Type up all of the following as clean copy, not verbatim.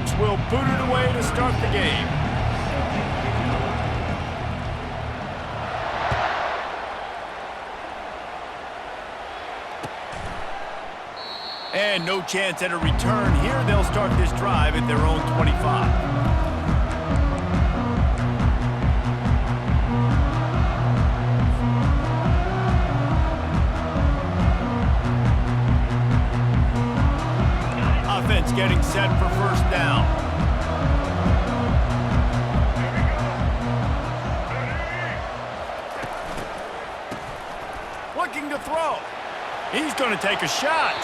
Ducks will boot it away to start the game. And no chance at a return here. They'll start this drive at their own 25. Offense getting set for first down. Looking to throw. He's going to take a shot.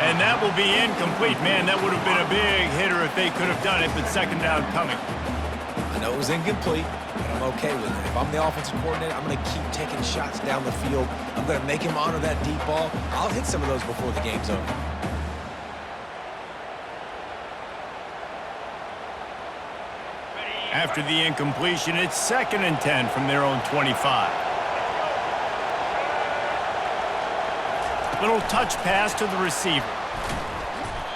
And that will be incomplete. Man, that would have been a big hitter if they could have done it, but second down coming. I know it was incomplete, but I'm okay with it. If I'm the offensive coordinator, I'm going to keep taking shots down the field. I'm going to make him honor that deep ball. I'll hit some of those before the game's over. After the incompletion, it's 2nd and 10 from their own 25. Little touch pass to the receiver.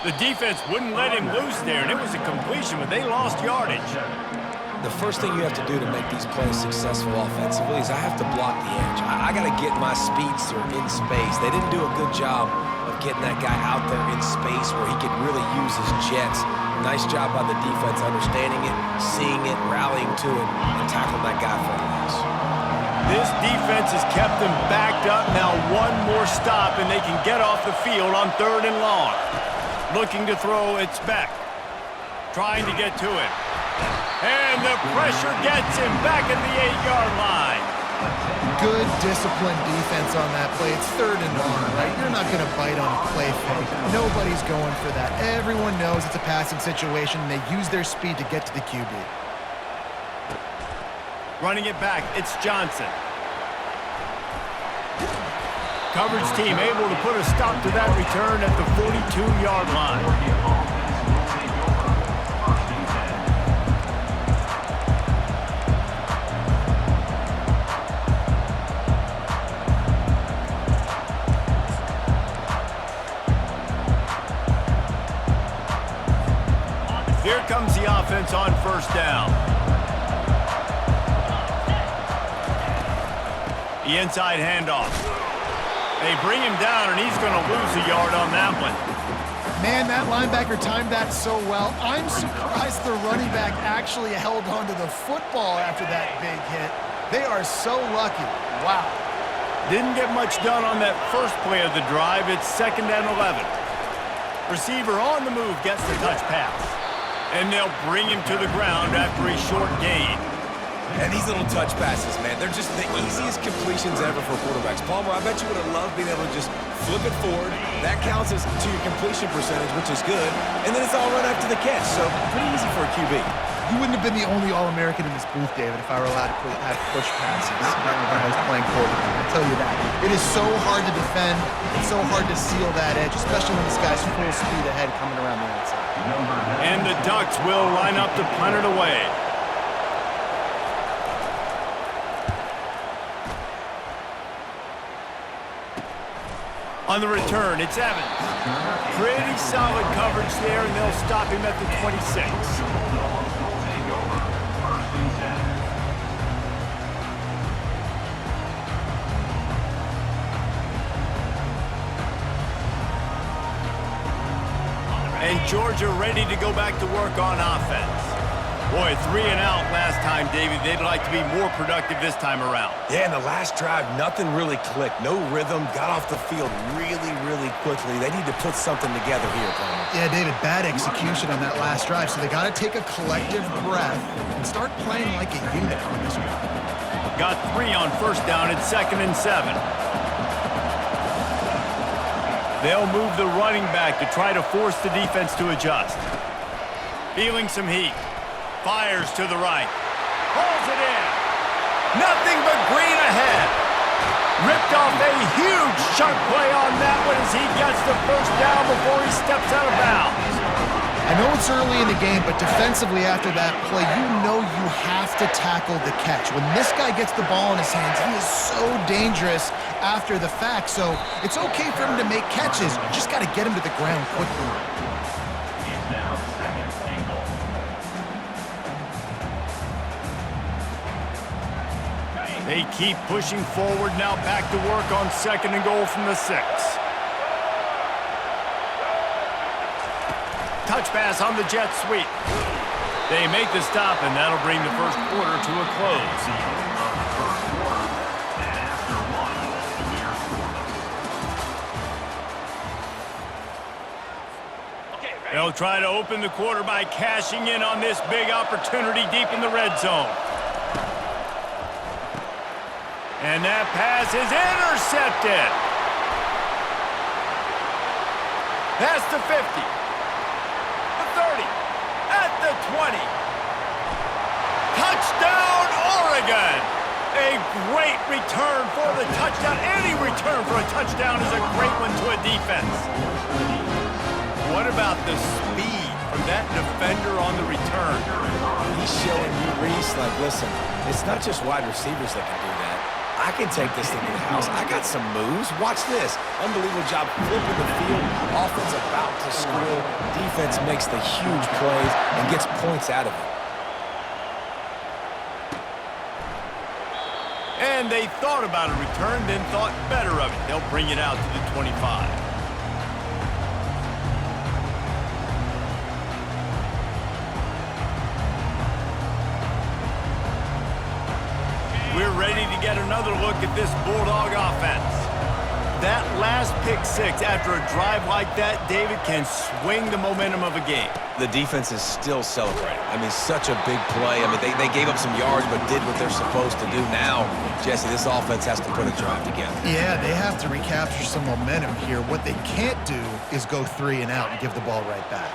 The defense wouldn't let him loose there, and it was a completion, but they lost yardage. The first thing you have to do to make these plays successful offensively is I have to block the edge. I got to get my speedster in space. They didn't do a good job of getting that guy out there in space where he could really use his jets. Nice job by the defense understanding it, seeing it, rallying to it, and tackling that guy for a loss. This defense has kept them backed up. Now one more stop, and they can get off the field on 3rd and long. Looking to throw, it's Beck. Trying to get to it. And the pressure gets him back at the 8-yard line. Good disciplined defense on that play. It's 3rd and long, right? You're not going to bite on a play fake. Nobody's going for that. Everyone knows it's a passing situation, and they use their speed to get to the QB. Running it back, it's Johnson. Coverage team able to put a stop to that return at the 42-yard line. Here comes the offense on first down. The inside handoff. They bring him down, and he's going to lose a yard on that one. Man, that linebacker timed that so well. I'm surprised the running back actually held onto the football after that big hit. They are so lucky. Wow. Didn't get much done on that first play of the drive. It's 2nd and 11. Receiver on the move gets the touch pass. And they'll bring him to the ground after a short gain. And these little touch passes, man, they're just the easiest completions ever for quarterbacks. Palmer, I bet you would have loved being able to just flip it forward. That counts as to your completion percentage, which is good. And then it's all right after the catch, so pretty easy for a QB. You wouldn't have been the only All-American in this booth, David, if I were allowed to have push passes when I was playing quarterback. I'll tell you that. It is so hard to defend. It's so hard to seal that edge, especially when this guy's full speed ahead coming around the outside. And the Ducks will line up to punt it away. On the return, it's Evans. Pretty solid coverage there, and they'll stop him at the 26. And Georgia ready to go back to work on offense. Boy, 3 and out last time, David. They'd like to be more productive this time around. Yeah, in the last drive, nothing really clicked. No rhythm, got off the field really, really quickly. They need to put something together here, Palmer. Yeah, David, bad execution on that last drive, so they got to take a collective breath and start playing like a unit on this one. Got 3 on first down at 2nd and 7. They'll move the running back to try to force the defense to adjust. Feeling some heat. Fires to the right. Pulls it in. Nothing but green ahead. Ripped off a huge chunk play on that one as he gets the first down before he steps out of bounds. I know it's early in the game, but defensively after that play, you know you have to tackle the catch. When this guy gets the ball in his hands, he is so dangerous after the fact. So it's okay for him to make catches. You just got to get him to the ground quickly. They keep pushing forward, now back to work on 2nd and goal from the 6. Touch pass on the jet sweep. They make the stop, and that'll bring the first quarter to a close. They'll try to open the quarter by cashing in on this big opportunity deep in the red zone. And that pass is intercepted. Past the 50. The 30. At the 20. Touchdown, Oregon! A great return for the touchdown. Any return for a touchdown is a great one to a defense. What about the speed from that defender on the return? He's showing you, Reese, like, listen, it's not just wide receivers that can do that. I can take this thing to the house. I got some moves. Watch this. Unbelievable job flipping the field. Offense about to score. Defense makes the huge plays and gets points out of it. And they thought about a return, then thought better of it. They'll bring it out to the 25. We're ready to get another look at this Bulldog offense. That last pick 6 after a drive like that, David, can swing the momentum of a game. The defense is still celebrating. I mean, such a big play. I mean, they gave up some yards but did what they're supposed to do. Now, Jesse, this offense has to put a drive together. Yeah, they have to recapture some momentum here. What they can't do is go 3 and out and give the ball right back.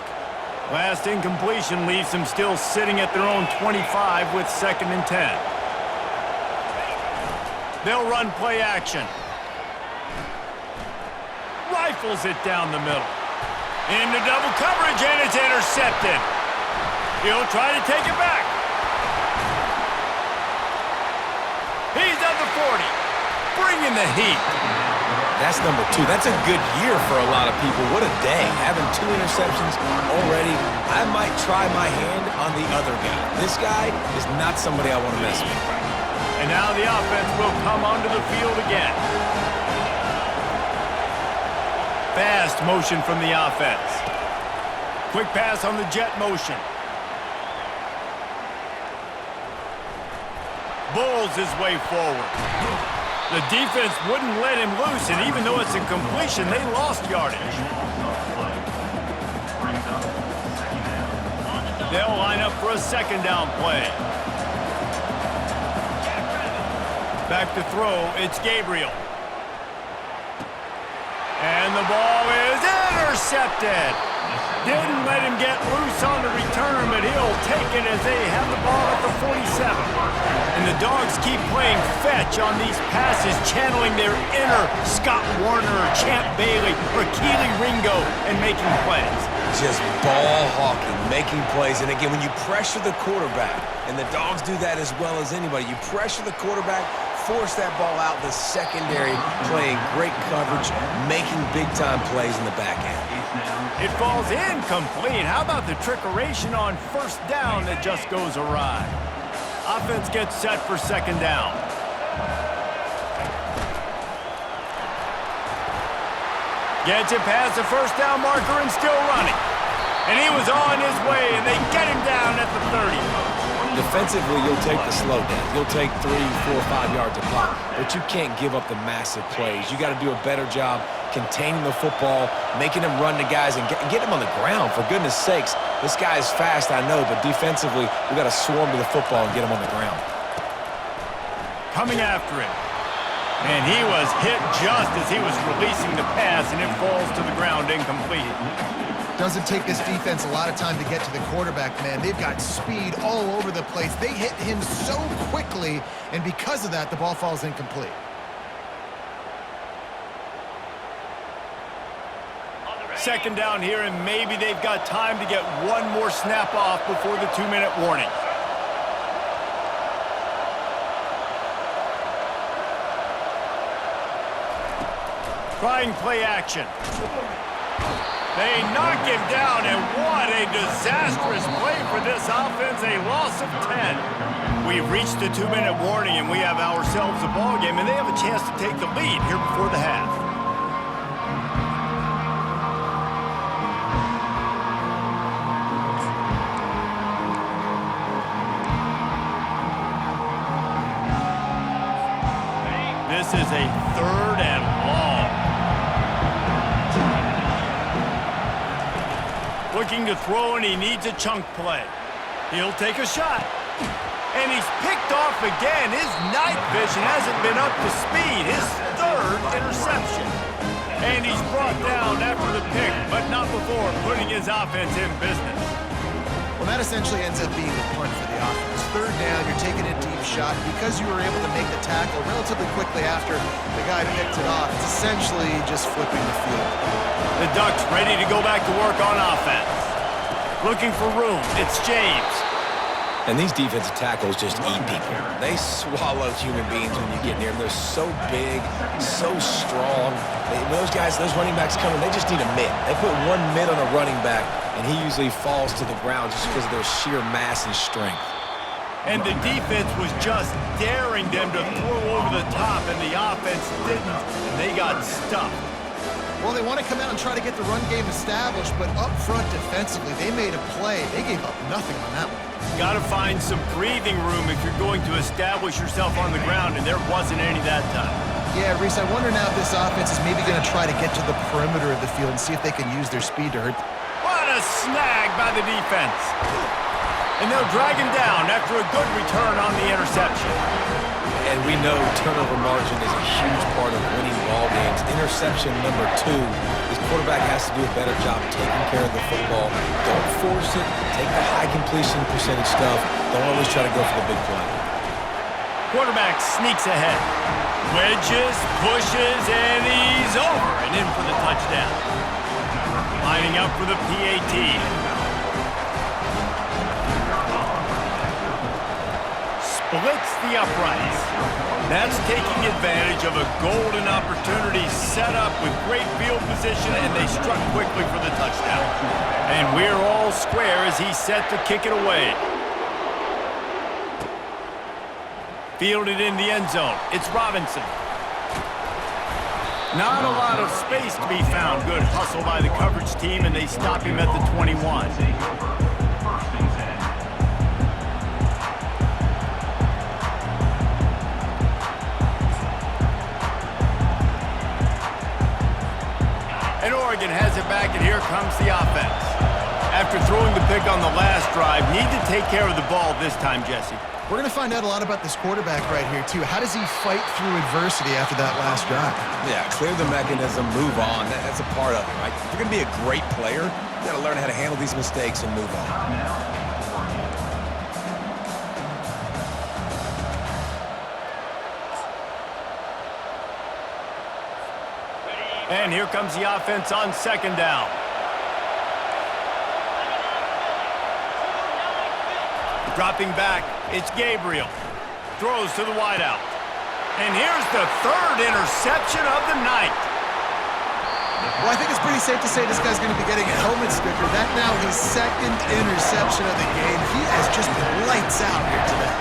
Last incompletion leaves them still sitting at their own 25 with 2nd and 10. They'll run play action. Rifles it down the middle. Into double coverage, and it's intercepted. He'll try to take it back. He's at the 40. Bringing the heat. That's number 2. That's a good year for a lot of people. What a day. Having 2 interceptions already. I might try my hand on the other guy. This guy is not somebody I want to mess with. And now the offense will come onto the field again. Fast motion from the offense. Quick pass on the jet motion. Bulls his way forward. The defense wouldn't let him loose, and even though it's a completion, they lost yardage. They'll line up for a 2nd down play. Back to throw, it's Gabriel. And the ball is intercepted. Didn't let him get loose on the return, but he'll take it as they have the ball at the 47. And the Dogs keep playing fetch on these passes, channeling their inner Scott Warner or Champ Bailey or Keely Ringo and making plays. Just ball hawking, making plays. And again, when you pressure the quarterback, and the Dogs do that as well as anybody, you pressure the quarterback, force that ball out, the secondary playing great coverage, making big-time plays in the back end. It falls incomplete. How about the trickeration on 1st down that just goes awry? Offense gets set for 2nd down. Gets it past the 1st down marker and still running. And he was on his way, and they get him down at the 30. Defensively, you'll take the slow down. You'll take 3, 4, 5 yards a pop, but you can't give up the massive plays. You got to do a better job containing the football, making them run to guys, and get them on the ground. For goodness sakes, this guy is fast, I know, but defensively, we got to swarm to the football and get him on the ground. Coming after him. And he was hit just as he was releasing the pass, and it falls to the ground incomplete. Doesn't take this defense a lot of time to get to the quarterback, man. They've got speed all over the place. They hit him so quickly, and because of that, the ball falls incomplete. Second down here, and maybe they've got time to get one more snap off before the 2-minute warning. Trying play action. They knock him down, and what a disastrous play for this offense, a loss of 10. We've reached the 2-minute warning, and we have ourselves a ball game, and they have a chance to take the lead here before the half. This is a 3rd and long. Looking to throw, and he needs a chunk play. He'll take a shot. And he's picked off again. His night vision hasn't been up to speed. His 3rd interception. And he's brought down after the pick, but not before putting his offense in business. Well, that essentially ends up being a punt for the offense. 3rd down, you're taking a deep shot. Because you were able to make the tackle relatively quickly after the guy picked it off, it's essentially just flipping the field. The Ducks ready to go back to work on offense. Looking for room. It's James. And these defensive tackles just eat people. They swallow human beings when you get near them. They're so big, so strong. Those guys, those running backs coming, they just need a mid. They put one mid on a running back, and he usually falls to the ground just because of their sheer mass and strength. And the defense was just daring them to throw over the top, and the offense didn't, and they got stuffed. Well, they want to come out and try to get the run game established, but up front defensively, they made a play. They gave up nothing on that one. Got to find some breathing room if you're going to establish yourself on the ground, and there wasn't any that time. Yeah, Reese, I wonder now if this offense is maybe going to try to get to the perimeter of the field and see if they can use their speed to hurt. What a snag by the defense. And they'll drag him down after a good return on the interception. And we know turnover margin is a huge part of winning ball games. Interception number 2. This quarterback has to do a better job taking care of the football. Don't force it. Take the high completion percentage stuff. Don't always try to go for the big play. Quarterback sneaks ahead. Wedges, pushes, and he's over and in for the touchdown. Lining up for the PAT. Splits the uprights. That's taking advantage of a golden opportunity set up with great field position, and they struck quickly for the touchdown. And we're all square as he's set to kick it away. Fielded in the end zone. It's Robinson. Not a lot of space to be found. Good hustle by the coverage team, and they stop him at the 21. And Oregon has it back, and here comes the offense. After throwing the pick on the last drive, need to take care of the ball this time, Jesse. We're going to find out a lot about this quarterback right here, too. How does he fight through adversity after that last drive? Yeah, clear the mechanism, move on. That's a part of it, right? If you're going to be a great player, you got to learn how to handle these mistakes and move on. And here comes the offense on 2nd down. Dropping back, it's Gabriel. Throws to the wideout. And here's the 3rd interception of the night. Well, I think it's pretty safe to say this guy's going to be getting a helmet sticker. That now his 2nd interception of the game. He has just been lights out here today.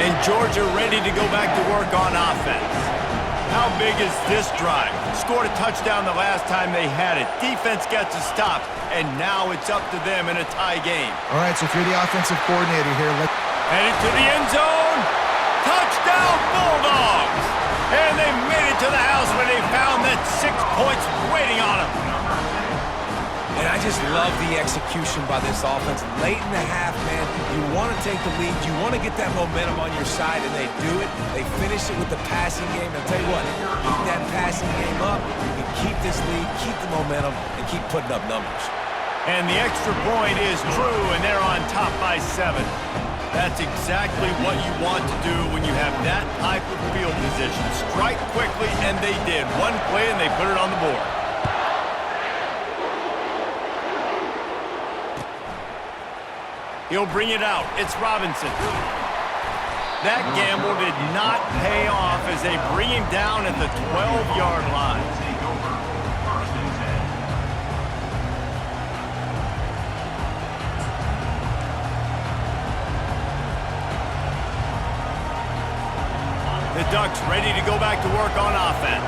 And Georgia ready to go back to work on offense. How big is this drive? Scored a touchdown the last time they had it. Defense gets a stop, and now it's up to them in a tie game. All right, so if you're the offensive coordinator here, Headed to the end zone. Touchdown, Bulldogs! And they made it to the house when they found that 6 points waiting on them. And I just love the execution by this offense. Late in the half, man, you want to take the lead. You want to get that momentum on your side, and they do it. They finish it with the passing game. I'll tell you what, keep that passing game up. You can keep this lead, keep the momentum, and keep putting up numbers. And the extra point is true, and they're on top by 7. That's exactly what you want to do when you have that type of field position. Strike quickly, and they did. One play, and they put it on the board. He'll bring it out. It's Robinson. That gamble did not pay off as they bring him down at the 12-yard line. The Ducks ready to go back to work on offense.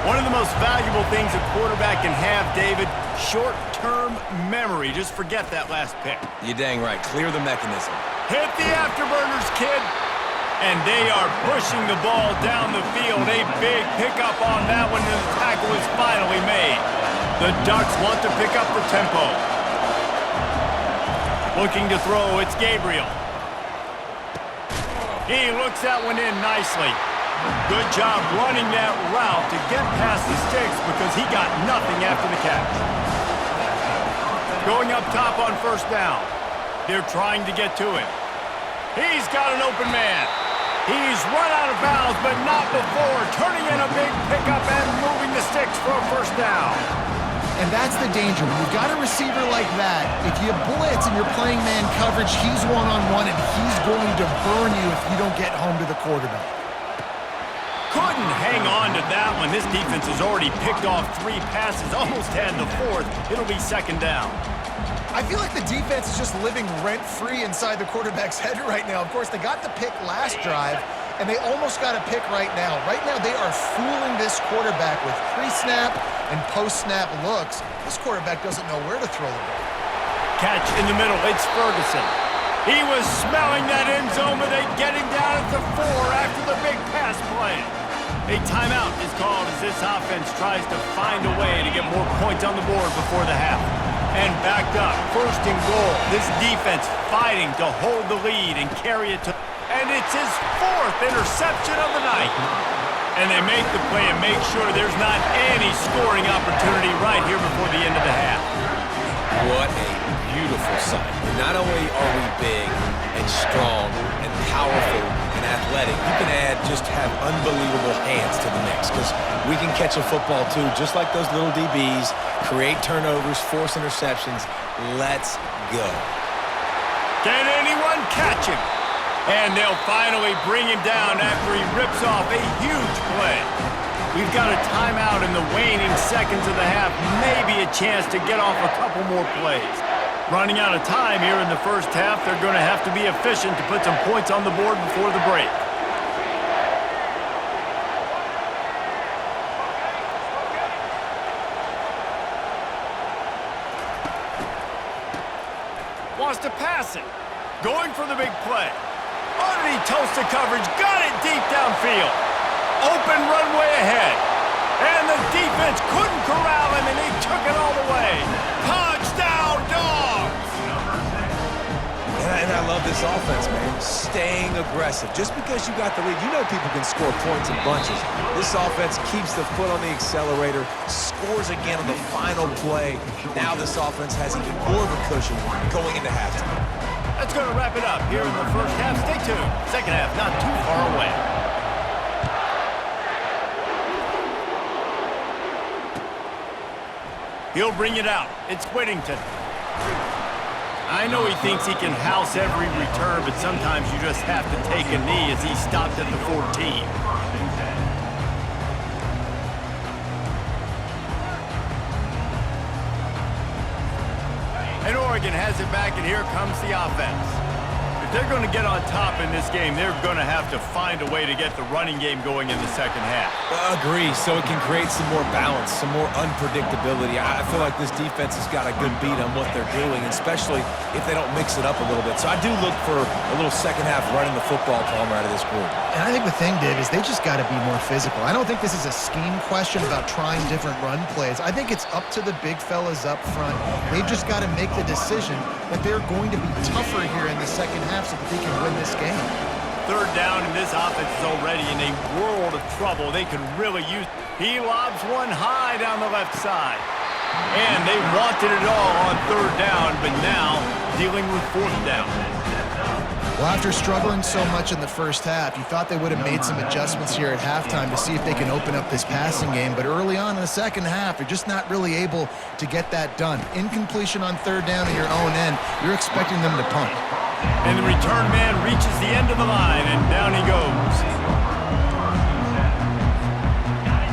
One of the most valuable things a quarterback can have, David, short-term memory. Just forget that last pick. You're dang right. Clear the mechanism. Hit the afterburners, kid. And they are pushing the ball down the field. A big pickup on that one, and the tackle is finally made. The Ducks want to pick up the tempo. Looking to throw, it's Gabriel. He looks that one in nicely. Good job running that route to get past the sticks because he got nothing after the catch. Going up top on first down. They're trying to get to him. He's got an open man. He's run out of bounds, but not before turning in a big pickup and moving the sticks for a first down. And that's the danger. When you've got a receiver like that, if you blitz and you're playing man coverage, he's one-on-one, and he's going to burn you if you don't get home to the quarterback. Couldn't hang on to that one. This defense has already picked off 3 passes, almost had the 4th. It'll be second down. I feel like the defense is just living rent-free inside the quarterback's head right now. Of course, they got the pick last drive, and they almost got a pick right now. Right now, they are fooling this quarterback with pre-snap and post-snap looks. This quarterback doesn't know where to throw the ball. Catch in the middle. It's Ferguson. He was smelling that end zone, but they get him down at the 4 after the big pass play. A timeout is called as this offense tries to find a way to get more points on the board before the half. And backed up, first and goal. This defense fighting to hold the lead and carry it to... And it's his 4th interception of the night. And they make the play and make sure there's not any scoring opportunity right here before the end of the half. What a beautiful sight. Not only are we big and strong and powerful and athletic, you can have unbelievable hands to the mix because we can catch a football too, just like those little DBs, create turnovers, force interceptions. Let's go. Can anyone catch him? And they'll finally bring him down after he rips off a huge play. We've got a timeout in the waning seconds of the half, maybe a chance to get off a couple more plays. Running out of time here in the first half, they're going to have to be efficient to put some points on the board before the break. Wants to pass it. Going for the big play. Underneath toasted coverage, got it deep downfield. Open runway ahead. And the defense couldn't corral him, and he took it all the way. Touchdown, Dogs! And I love this offense, man. Staying aggressive. Just because you got the lead, you know people can score points in bunches. This offense keeps the foot on the accelerator, scores again on the final play. Now this offense has even more of a cushion going into halftime. That's going to wrap it up here in the first half. Stay tuned. Second half not too far away. He'll bring it out. It's Whittington. I know he thinks he can house every return, but sometimes you just have to take a knee as he stopped at the 14. And Oregon has it back, and here comes the offense. If they're going to get on top in this game, they're going to have to find a way to get the running game going in the second half. Agree, so it can create some more balance, some more unpredictability. I feel like this defense has got a good beat on what they're doing, especially if they don't mix it up a little bit. So I do look for a little second half running the football Palmer out of this group. And I think the thing, Dave, is they just got to be more physical. I don't think this is a scheme question about trying different run plays. I think it's up to the big fellas up front. They've just got to make the decision that they're going to be tougher here in the second half so that they can win this game. Third down, and this offense is already in a world of trouble. They could really use... He lobs one high down the left side. And they wanted it all on third down, but now dealing with fourth down. Well, after struggling so much in the first half, you thought they would have made some adjustments here at halftime to see if they can open up this passing game. But early on in the second half, you're just not really able to get that done. Incompletion on third down in your own end, you're expecting them to punt. And the return man reaches the end of the line, and down he goes.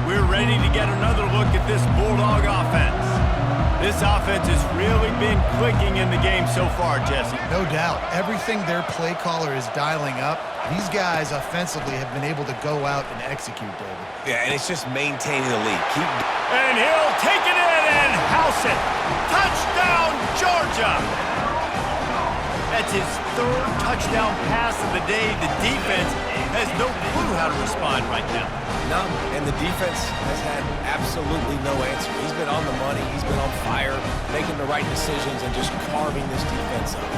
We're ready to get another look at this Bulldog offense. This offense has really been clicking in the game so far, Jesse. No doubt. Everything their play caller is dialing up, these guys offensively have been able to go out and execute, David. Yeah, and it's just maintaining the lead. And he'll take it in and house it. Touchdown, Georgia! That's his third touchdown pass of the day. The defense has no clue how to respond right now. No, and the defense has had absolutely no answer. He's been on the money. He's been on fire, making the right decisions and just carving this defense up.